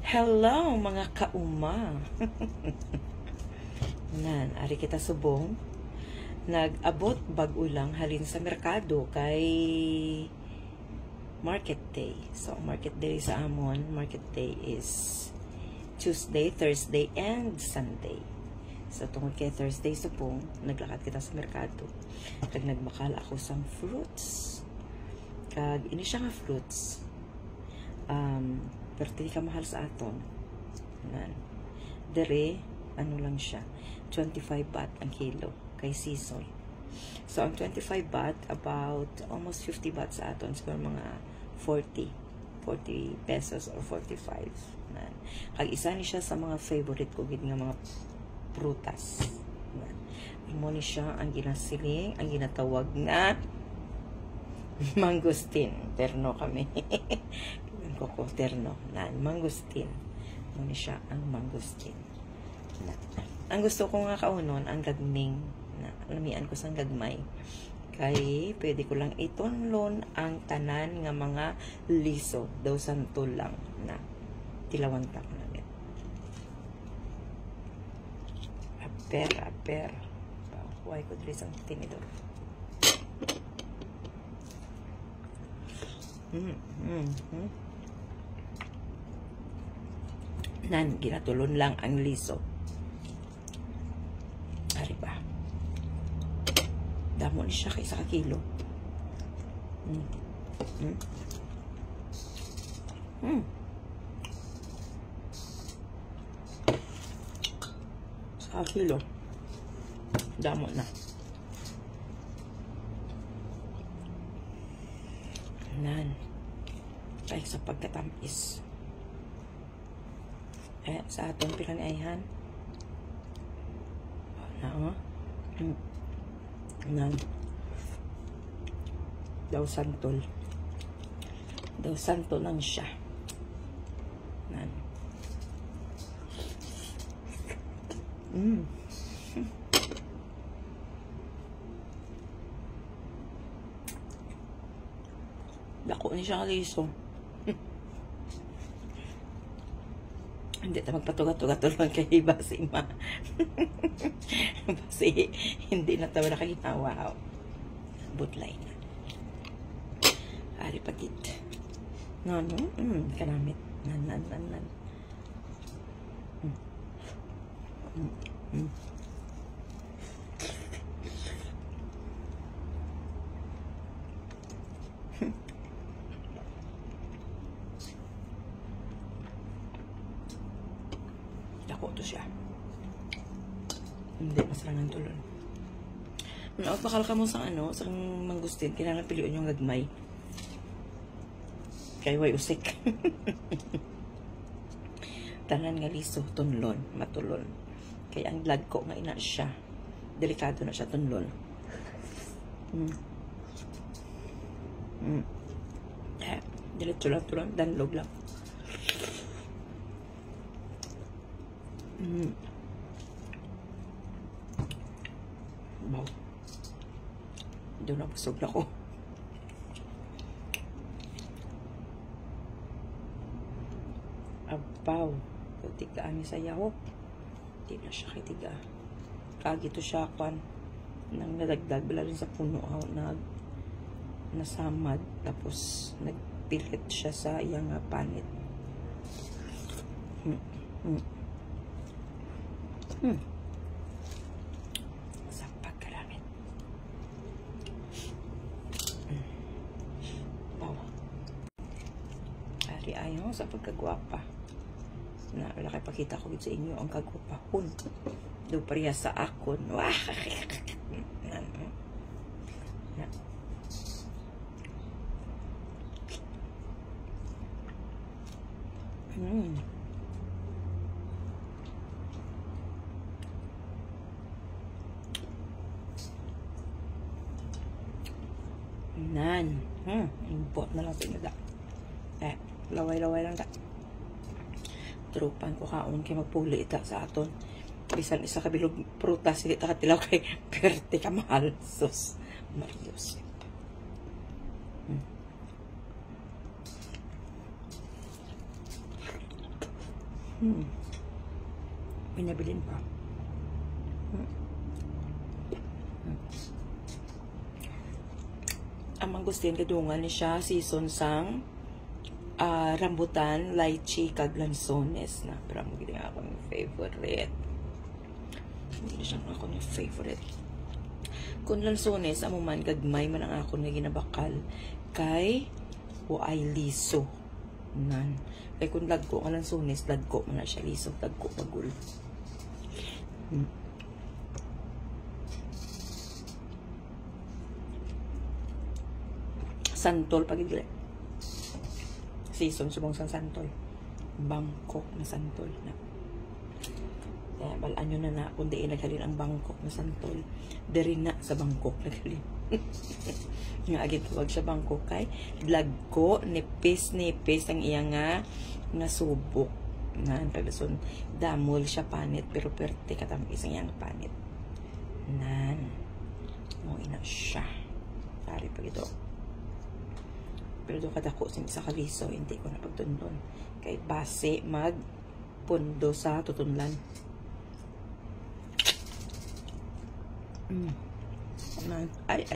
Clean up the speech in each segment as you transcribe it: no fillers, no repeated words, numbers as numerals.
Hello mga kauma. Nan, ari kita subong. Nag-abot bag-o lang halin sa merkado kay Market Day. So, Market Day sa amon, Market Day is Tuesday, Thursday, and Sunday. So, tungkol kay Thursday subong, naglakad kita sa merkado. Kag nagmakal ako sa fruits. Kag ini siya nga fruits. Pero di ka mahal sa aton. Dere, ano lang siya, 25 baht ang kilo kay Seasoy. So, ang 25 baht, about almost 50 baht sa aton. Siguro mga 40 pesos or 45. Kag isa ni siya sa mga favorite ko, gid nga mga prutas. Imo ni siya ang ginasiling, ang ginatawag na mangustin. Terno kami. Koko terno. Mangustin. Imo ni siya ang mangustin. Ang gusto ko nga kaunon, ang gagming. Lamian ko sang gagmay. Kay pwede ko lang itonlon ang tanan nga mga liso. Daw santol lang na tilawan ta ko namin. Aper. Huwag ko dili sang tinidor. Nan, ginatulon lang ang liso. Ari ba? Damo ni siya kay sa kilo. Sa kilo. Damo na. Nan. Kahit sa pagkatamis. Sa atong pinanayhan. Nan. Daw santol. Daw santo lang siya. Nan. Dako ni siya kaliso. Hindi ta magpatugat-tugat lang kay basi ma. Basi hindi na tawa na kaginawa. Butlay na. Ari pagit. No. Kanamit. Nan. Dako to siya. Hindi masarangan tulon. Bakal ka mo sa sa mangustin, kailangan piliun yung gagmay. Kaya way usik. Tanan nga liso, tunlon, matulon. Kaya ang lag ko nga ina siya. Delikado na siya tunlon. Diretso lang tulon, danlog lang. Wow. Doon na busog na ko. Abaw. Tigaan niya sa yaho. Hindi na siya kitiga. Kagito siya kwan. Nang nadagdag. Bila rin sa puno. Nasamad. Tapos nagpilit siya sa iyang panit. Sapag kalamit. Bawa. Ari ayaw sa pagkagwapa. Na wala kay pakita ko sa inyo ang kagwapahon. Do pariya sa akon. Wah. Nan. Import na lang pinada. Laway-laway lang da. Trupan ko kaon kay magpuli ita sa aton. Bisan isa ka bilog prutas hindi ta katilaw kay perte ka mahal. Sus. Marios. Pinabilin pa. Ang mangustin kadungan ni siya season sang rambutan, lychee, kag lansones na. Pero ang magiging ako yung favorite. Hindi siya ako yung favorite. Kung lansones, amo man, gagmay man ang ako na ginabakal. Kay, ay liso. Nan. Kaya kung lagko ang lansones, lagko man na siya liso. Lagko bagul. Santol, pagigili. Season subong sa santol. Bangkok na santol na. Kaya balaan nyo na kung di naghalin ang Bangkok na santol. Dari na sa Bangkok naghalin. Nga agad huwag siya Bangkok kay lagko, nipis ang iya nga subok. Nan, kaglason, damol siya panit, pero perte katamis ang iyang panit. Nan, mo ina siya. Tari pa ito. Pero doon kadako sa kaliso, hindi ko napagtundon. Kay base magpundo sa tutunlan. Ay.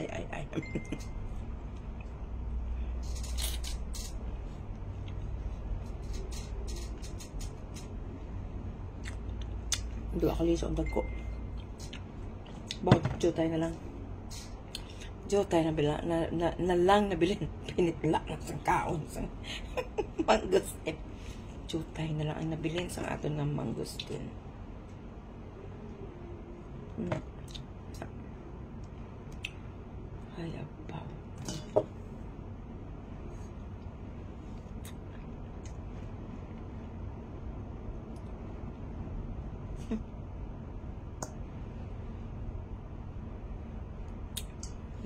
Dua kaliso ang dagko. Bawag, jutay na lang. Jutay na bila, na lang nabilin. Pinitla na sa kaon sa mangustin. Jutay na lang ang nabilin sa aton ng mangustin. Ay, abaw.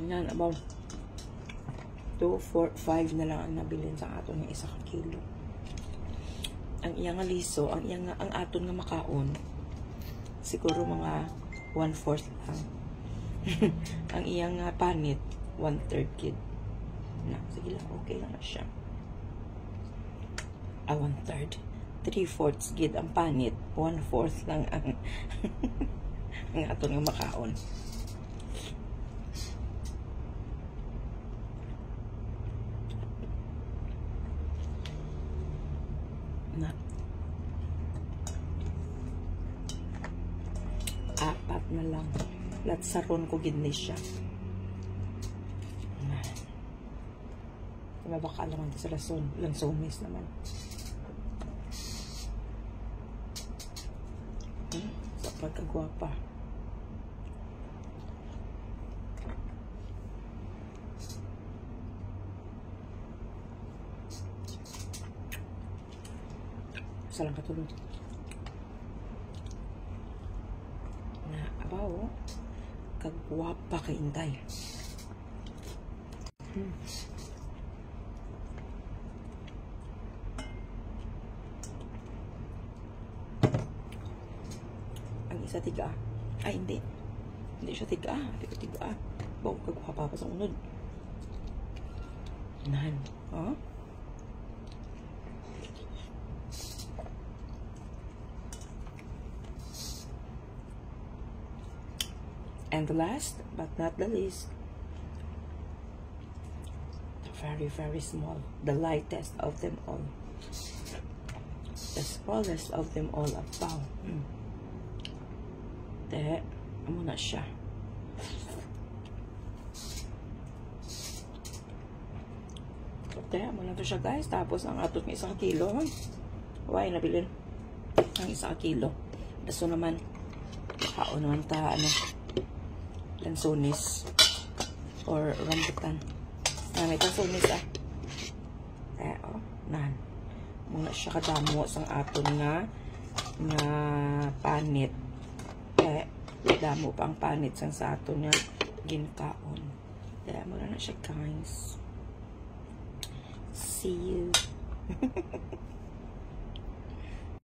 Yan, abaw. 2, 4, 5 na lang ang nabilin sa aton ng 1 kilo. Ang iyang liso, ang aton nga makaon, siguro mga 1/4 lang. Ang iyang panit, 1/3 kid. Na, sige lang, okay lang na siya. 1/3. 3/4 gid ang panit, 1/4 lang ang ang aton nga makaon. Na 4 na lang. Latsaron ko gid ni siya. Baka naman sa lansones naman. Sa pagkagwapa. Salang katulog. Na abaw, kagwapa kay Inday. Ang isa tiga. Ay, hindi. Hindi siya tiga. Hindi ko tiga. Bawa kagwapa pa sa unod. Nan. Ha? And the last, but not the least, the very, very small, the lightest of them all. The smallest of them all, abaw. Te, muna siya. Te, muna to siya guys. Tapos ang atot ng 1 kilo. Why, nabilin? Ang 1 kilo. Daso naman, kao naman ta, lansones or rambutan. May lansones nan. Muna siya kadamo sang aton nga panit. Damo pa ang panit sang sa aton nga ginkaon. Kaya muna na siya guys. See you.